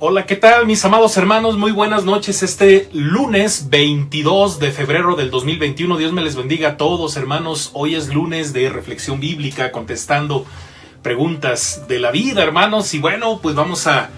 Hola, ¿qué tal mis amados hermanos? Muy buenas noches. Este lunes 22 de febrero del 2021. Dios me les bendiga a todos, hermanos. Hoy es lunes de reflexión bíblica, contestando preguntas de la vida, hermanos. Y bueno, pues vamos a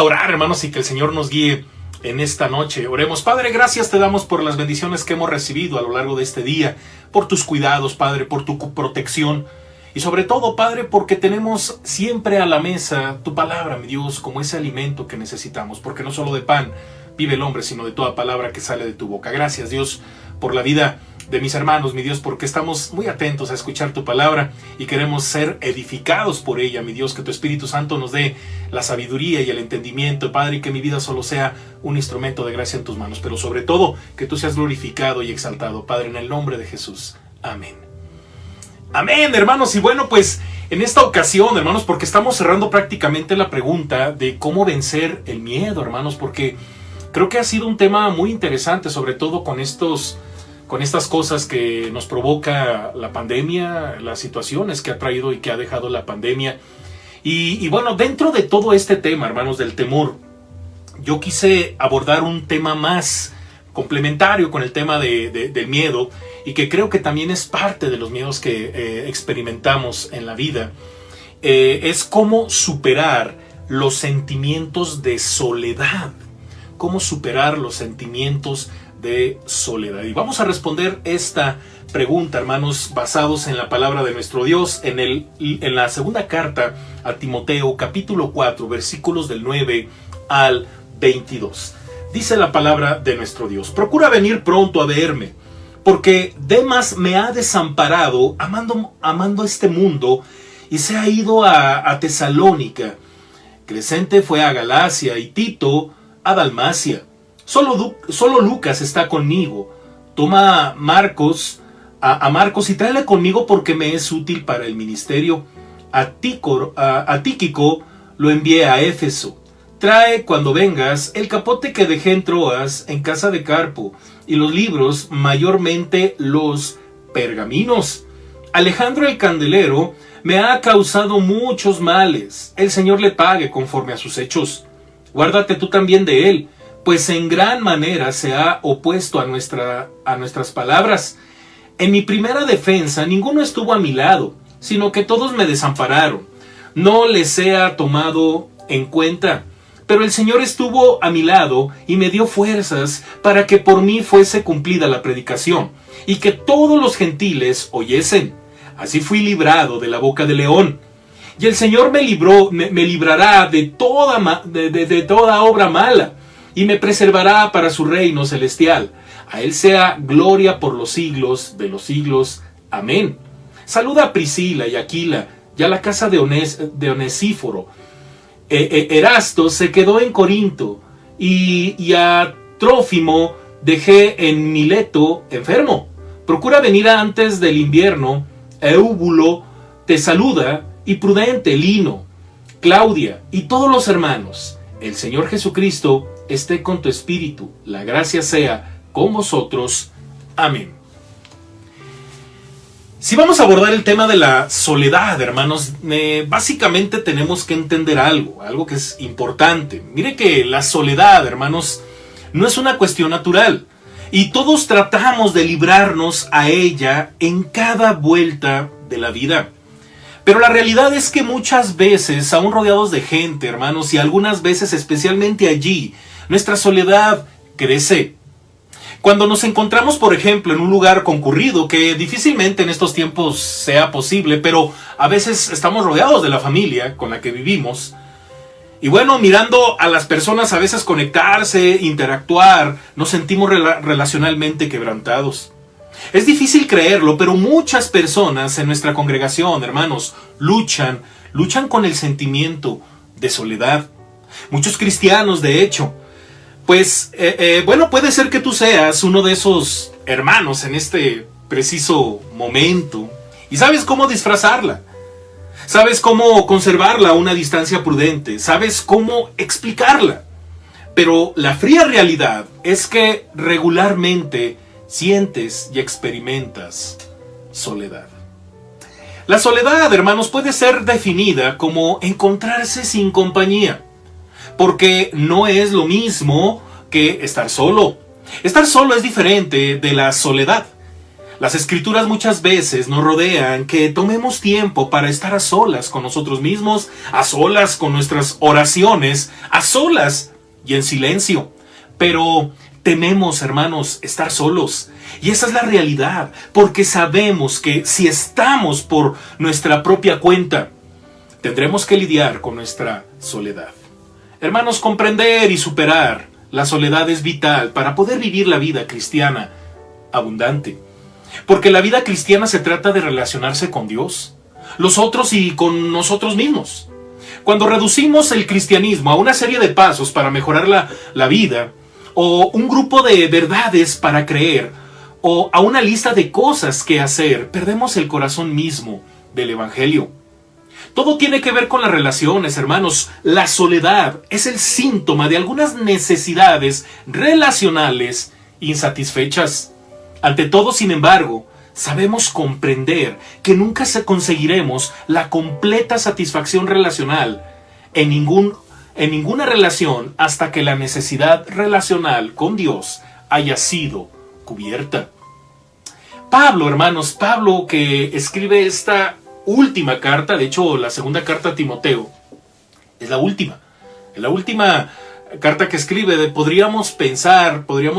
orar, hermanos, y que el Señor nos guíe en esta noche. Oremos. Padre, gracias te damos por las bendiciones que hemos recibido a lo largo de este día, por tus cuidados, Padre, por tu protección. Y sobre todo, Padre, porque tenemos siempre a la mesa tu palabra, mi Dios, como ese alimento que necesitamos, porque no solo de pan vive el hombre, sino de toda palabra que sale de tu boca. Gracias, Dios, por la vida de mis hermanos, mi Dios, porque estamos muy atentos a escuchar tu palabra y queremos ser edificados por ella, mi Dios, que tu Espíritu Santo nos dé la sabiduría y el entendimiento, Padre, y que mi vida solo sea un instrumento de gracia en tus manos, pero sobre todo, que tú seas glorificado y exaltado, Padre, en el nombre de Jesús. Amén. Amén, hermanos. Y bueno, pues en esta ocasión, hermanos, porque estamos cerrando prácticamente la pregunta de cómo vencer el miedo, hermanos, porque creo que ha sido un tema muy interesante, sobre todo con estas cosas que nos provoca la pandemia, las situaciones que ha traído y que ha dejado la pandemia. Y bueno, dentro de todo este tema, hermanos, del temor, yo quise abordar un tema más complementario con el tema del miedo, y que creo que también es parte de los miedos que experimentamos en la vida. Es cómo superar los sentimientos de soledad. Cómo superar los sentimientos de soledad. Y vamos a responder esta pregunta, hermanos, basados en la palabra de nuestro Dios, en la segunda carta a Timoteo, capítulo 4, versículos del 9 al 22. Dice la palabra de nuestro Dios: procura venir pronto a verme, porque Demas me ha desamparado amando este mundo y se ha ido a Tesalónica. Crescente fue a Galacia y Tito a Dalmacia. Solo Lucas está conmigo. Toma a Marcos y tráele conmigo, porque me es útil para el ministerio. A Tíquico lo envié a Éfeso. Trae, cuando vengas, el capote que dejé en Troas, en casa de Carpo, y los libros, mayormente los pergaminos. Alejandro el candelero me ha causado muchos males. El Señor le pague conforme a sus hechos. Guárdate tú también de él, pues en gran manera se ha opuesto a nuestras palabras. En mi primera defensa ninguno estuvo a mi lado, sino que todos me desampararon. No les he tomado en cuenta. Pero el Señor estuvo a mi lado y me dio fuerzas para que por mí fuese cumplida la predicación, y que todos los gentiles oyesen. Así fui librado de la boca del león. Y el Señor me librará de toda obra mala, y me preservará para su reino celestial. A Él sea gloria por los siglos de los siglos. Amén. Saluda a Priscila y Aquila, y a la casa de Onesíforo. Erasto se quedó en Corinto, y a Trófimo dejé en Mileto enfermo. Procura venir antes del invierno. Eúbulo te saluda, y Prudente, Lino, Claudia y todos los hermanos. El Señor Jesucristo esté con tu espíritu. La gracia sea con vosotros. Amén. Si vamos a abordar el tema de la soledad, hermanos, básicamente tenemos que entender algo que es importante. Mire que la soledad, hermanos, no es una cuestión natural, y todos tratamos de librarnos a ella en cada vuelta de la vida. Pero la realidad es que muchas veces, aún rodeados de gente, hermanos, y algunas veces especialmente allí, nuestra soledad crece. Cuando nos encontramos, por ejemplo, en un lugar concurrido, que difícilmente en estos tiempos sea posible, pero a veces estamos rodeados de la familia con la que vivimos, y bueno, mirando a las personas a veces conectarse, interactuar, nos sentimos relacionalmente quebrantados. Es difícil creerlo, pero muchas personas en nuestra congregación, hermanos, luchan con el sentimiento de soledad. Muchos cristianos, de hecho. Pues, bueno, puede ser que tú seas uno de esos hermanos en este preciso momento. Y sabes cómo disfrazarla. Sabes cómo conservarla a una distancia prudente. Sabes cómo explicarla. Pero la fría realidad es que regularmente sientes y experimentas soledad. La soledad, hermanos, puede ser definida como encontrarse sin compañía. porque no es lo mismo que estar solo. Estar solo es diferente de la soledad. Las escrituras muchas veces nos rodean que tomemos tiempo para estar a solas con nosotros mismos, a solas con nuestras oraciones, a solas y en silencio. Pero tememos, hermanos, estar solos. Y esa es la realidad, porque sabemos que si estamos por nuestra propia cuenta, tendremos que lidiar con nuestra soledad. Hermanos, comprender y superar la soledad es vital para poder vivir la vida cristiana abundante. Porque la vida cristiana se trata de relacionarse con Dios, los otros y con nosotros mismos. Cuando reducimos el cristianismo a una serie de pasos para mejorar la vida, o un grupo de verdades para creer, o a una lista de cosas que hacer, perdemos el corazón mismo del Evangelio. Todo tiene que ver con las relaciones, hermanos. La soledad es el síntoma de algunas necesidades relacionales insatisfechas. Ante todo, sin embargo, sabemos comprender que nunca conseguiremos la completa satisfacción relacional en ninguna relación hasta que la necesidad relacional con Dios haya sido cubierta. Pablo, hermanos, Pablo que escribe esta última carta, de hecho la segunda carta a Timoteo, es la última carta que escribe. Podríamos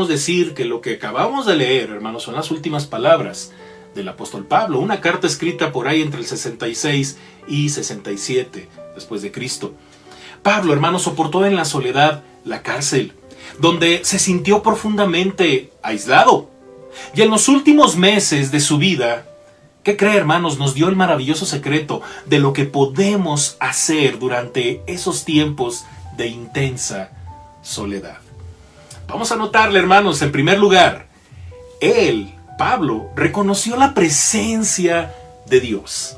decir que lo que acabamos de leer, hermanos, son las últimas palabras del apóstol Pablo, una carta escrita por ahí entre el 66 y 67 después de Cristo. Pablo, hermanos, soportó en la soledad la cárcel, donde se sintió profundamente aislado. Y en los últimos meses de su vida, ¿qué cree, hermanos? Nos dio el maravilloso secreto de lo que podemos hacer durante esos tiempos de intensa soledad. Vamos a notarle, hermanos, en primer lugar, Pablo, reconoció la presencia de Dios.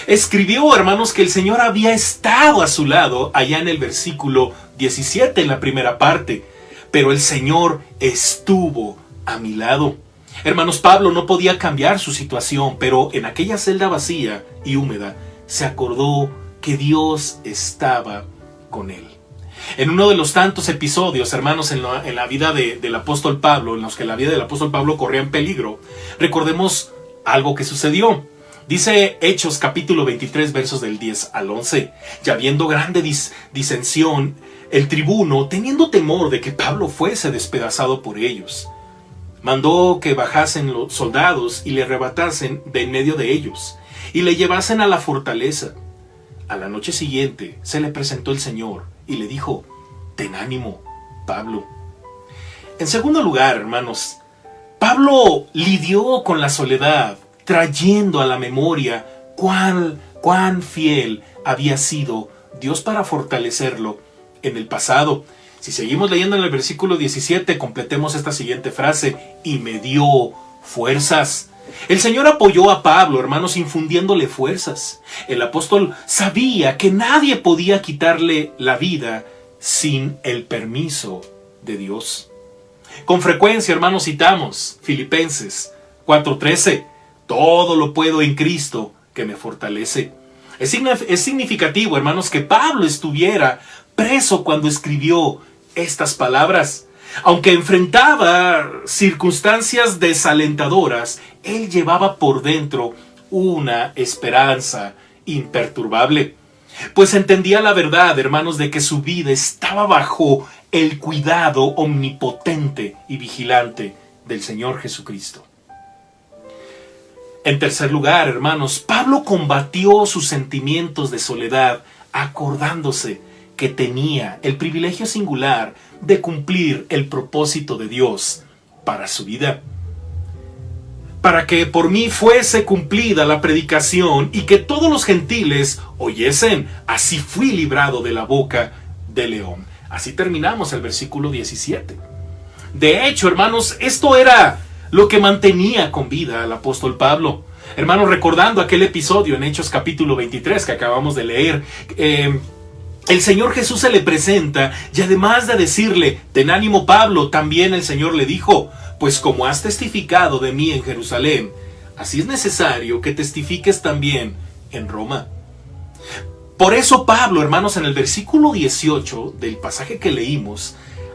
Escribió, hermanos, que el Señor había estado a su lado allá en el versículo 17, en la primera parte. Pero el Señor estuvo a mi lado. Hermanos, Pablo no podía cambiar su situación, pero en aquella celda vacía y húmeda se acordó que Dios estaba con él. En uno de los tantos episodios, hermanos, en la vida del apóstol Pablo, en los que la vida del apóstol Pablo corría en peligro, recordemos algo que sucedió. Dice Hechos capítulo 23, versos del 10 al 11. Y habiendo grande disensión, el tribuno, teniendo temor de que Pablo fuese despedazado por ellos, mandó que bajasen los soldados y le arrebatasen de en medio de ellos, y le llevasen a la fortaleza. A la noche siguiente se le presentó el Señor y le dijo: ten ánimo, Pablo. En segundo lugar, hermanos, Pablo lidió con la soledad, trayendo a la memoria cuán fiel había sido Dios para fortalecerlo en el pasado. Si seguimos leyendo en el versículo 17, completemos esta siguiente frase: y me dio fuerzas. El Señor apoyó a Pablo, hermanos, infundiéndole fuerzas. El apóstol sabía que nadie podía quitarle la vida sin el permiso de Dios. Con frecuencia, hermanos, citamos Filipenses 4:13. Todo lo puedo en Cristo que me fortalece. Es significativo, hermanos, que Pablo estuviera preso cuando escribió estas palabras. Aunque enfrentaba circunstancias desalentadoras, él llevaba por dentro una esperanza imperturbable. Pues entendía la verdad, hermanos, de que su vida estaba bajo el cuidado omnipotente y vigilante del Señor Jesucristo. En tercer lugar, hermanos, Pablo combatió sus sentimientos de soledad acordándose que tenía el privilegio singular de cumplir el propósito de Dios para su vida. Para que por mí fuese cumplida la predicación y que todos los gentiles oyesen, así fui librado de la boca del león. Así terminamos el versículo 17. De hecho, hermanos, esto era lo que mantenía con vida al apóstol Pablo. Hermanos, recordando aquel episodio en Hechos capítulo 23 que acabamos de leer, el Señor Jesús se le presenta y además de decirle: ten ánimo, Pablo, también el Señor le dijo: pues como has testificado de mí en Jerusalén, así es necesario que testifiques también en Roma. Por eso Pablo, hermanos, en el versículo 18 del pasaje que leímos,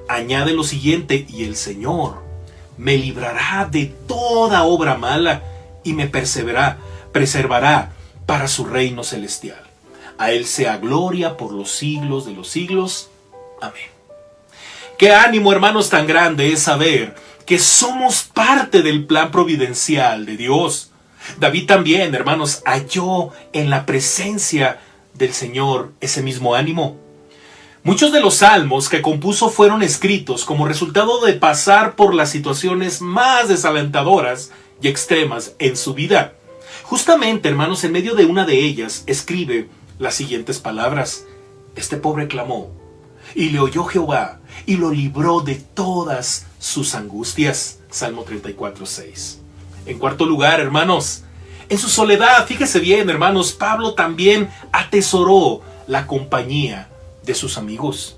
añade lo siguiente: y el Señor me librará de toda obra mala y me preservará para su reino celestial. A Él sea gloria por los siglos de los siglos. Amén. Qué ánimo, hermanos, tan grande es saber que somos parte del plan providencial de Dios. David también, hermanos, halló en la presencia del Señor ese mismo ánimo. Muchos de los salmos que compuso fueron escritos como resultado de pasar por las situaciones más desalentadoras y extremas en su vida. Justamente, hermanos, en medio de una de ellas escribe las siguientes palabras: este pobre clamó, y le oyó Jehová, y lo libró de todas sus angustias. Salmo 34:6. En cuarto lugar, hermanos, en su soledad, fíjese bien, hermanos, Pablo también atesoró la compañía de sus amigos.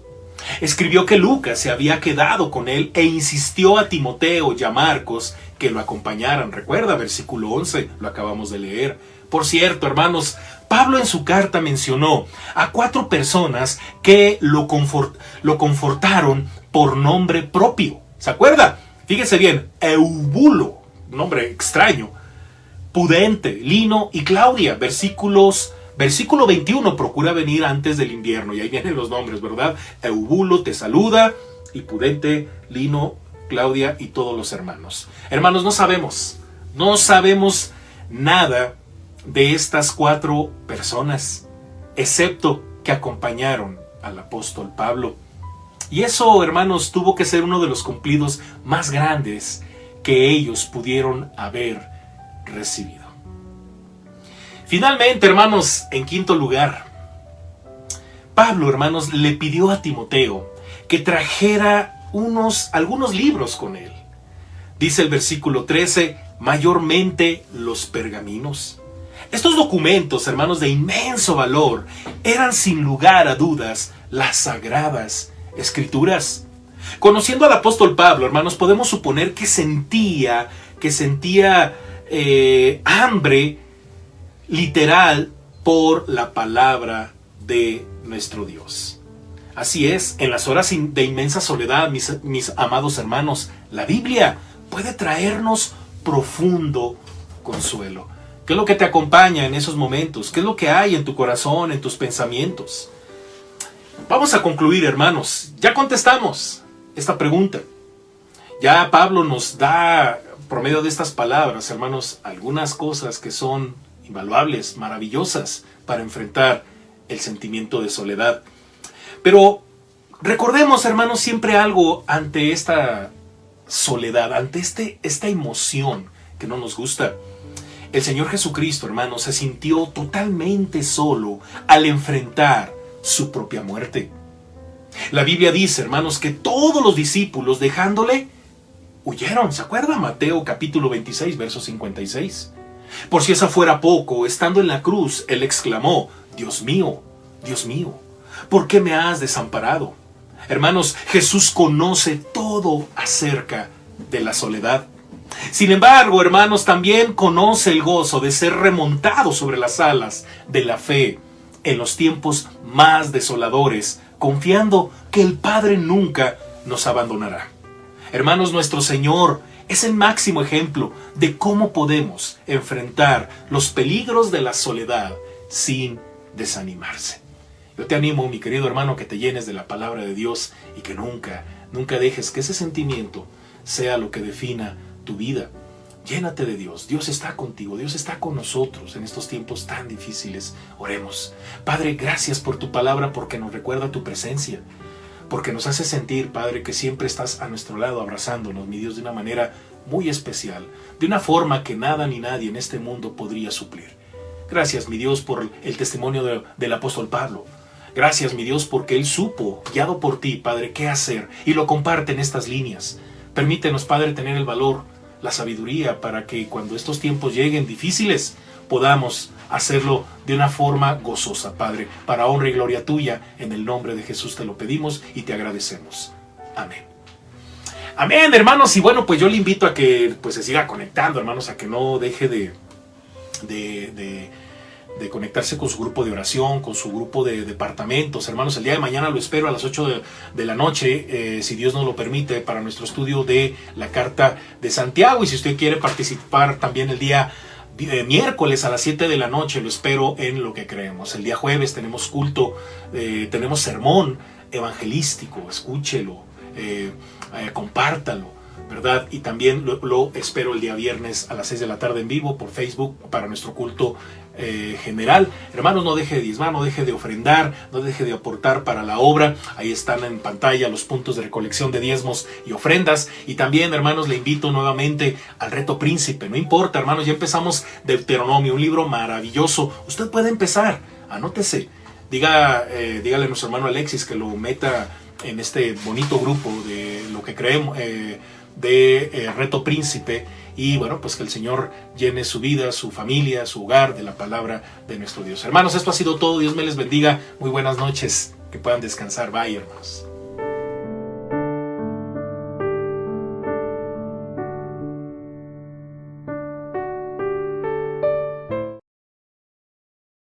Escribió que Lucas se había quedado con él e insistió a Timoteo y a Marcos que lo acompañaran. Recuerda, versículo 11, lo acabamos de leer. Por cierto, hermanos, Pablo en su carta mencionó a 4 personas que lo confortaron por nombre propio. ¿Se acuerda? Fíjese bien: Eubulo, nombre extraño; Pudente, Lino y Claudia. Versículo 21, procura venir antes del invierno. Y ahí vienen los nombres, ¿verdad? Eubulo te saluda, y Pudente, Lino, Claudia y todos los hermanos. Hermanos, no sabemos nada de estas 4 personas, excepto que acompañaron al apóstol Pablo. Y eso, hermanos, tuvo que ser uno de los cumplidos más grandes que ellos pudieron haber recibido. Finalmente, hermanos, en quinto lugar, Pablo, hermanos, le pidió a Timoteo que trajera algunos libros con él. Dice el versículo 13, mayormente los pergaminos. Estos documentos, hermanos, de inmenso valor, eran sin lugar a dudas las sagradas escrituras. Conociendo al apóstol Pablo, hermanos, podemos suponer que sentía hambre literal por la palabra de nuestro Dios. Así es, en las horas de inmensa soledad, mis amados hermanos, la Biblia puede traernos profundo consuelo. ¿Qué es lo que te acompaña en esos momentos? ¿Qué es lo que hay en tu corazón, en tus pensamientos? Vamos a concluir, hermanos. Ya contestamos esta pregunta. Ya Pablo nos da, por medio de estas palabras, hermanos, algunas cosas que son invaluables, maravillosas, para enfrentar el sentimiento de soledad. Pero recordemos, hermanos, siempre algo ante esta soledad, ante esta emoción que no nos gusta. El Señor Jesucristo, hermanos, se sintió totalmente solo al enfrentar su propia muerte. La Biblia dice, hermanos, que todos los discípulos, dejándole, huyeron. ¿Se acuerdan? Mateo capítulo 26, verso 56. Por si eso fuera poco, estando en la cruz, él exclamó: Dios mío, ¿por qué me has desamparado? Hermanos, Jesús conoce todo acerca de la soledad. Sin embargo, hermanos, también conoce el gozo de ser remontado sobre las alas de la fe en los tiempos más desoladores, confiando que el Padre nunca nos abandonará. Hermanos, nuestro Señor es el máximo ejemplo de cómo podemos enfrentar los peligros de la soledad sin desanimarse. Yo te animo, mi querido hermano, que te llenes de la palabra de Dios y que nunca dejes que ese sentimiento sea lo que defina tu vida. Llénate de Dios. Dios está contigo. Dios está con nosotros en estos tiempos tan difíciles. Oremos. Padre, gracias por tu palabra, porque nos recuerda tu presencia, porque nos hace sentir, Padre, que siempre estás a nuestro lado abrazándonos, mi Dios, de una manera muy especial, de una forma que nada ni nadie en este mundo podría suplir. Gracias, mi Dios, por el testimonio del apóstol Pablo. Gracias, mi Dios, porque él supo, guiado por ti, Padre, qué hacer, y lo comparte en estas líneas. Permítenos, Padre, tener el valor, la sabiduría, para que cuando estos tiempos lleguen difíciles, podamos hacerlo de una forma gozosa, Padre, para honra y gloria tuya. En el nombre de Jesús te lo pedimos y te agradecemos. Amén. Amén, hermanos. Y bueno, pues yo le invito a que se siga conectando, hermanos, a que no deje de de conectarse con su grupo de oración, con su grupo de departamentos. Hermanos, el día de mañana lo espero a las 8 de la noche, si Dios nos lo permite, para nuestro estudio de la Carta de Santiago. Y si usted quiere participar también el día miércoles a las 7 de la noche, lo espero en Lo que Creemos. El día jueves tenemos culto, tenemos sermón evangelístico, escúchelo, compártalo, ¿verdad? Y también lo espero el día viernes a las 6 de la tarde en vivo por Facebook para nuestro culto general. Hermanos, no deje de diezmar, no deje de ofrendar, no deje de aportar para la obra. Ahí están en pantalla los puntos de recolección de diezmos y ofrendas. Y también, hermanos, le invito nuevamente al Reto Príncipe. No importa, hermanos, ya empezamos Deuteronomio, un libro maravilloso. Usted puede empezar, anótese. Dígale a nuestro hermano Alexis que lo meta en este bonito grupo de Lo que Creemos, Reto Príncipe. Y bueno, pues que el Señor llene su vida, su familia, su hogar de la palabra de nuestro Dios. Hermanos, esto ha sido todo. Dios me les bendiga. Muy buenas noches. Que puedan descansar. Bye, hermanos.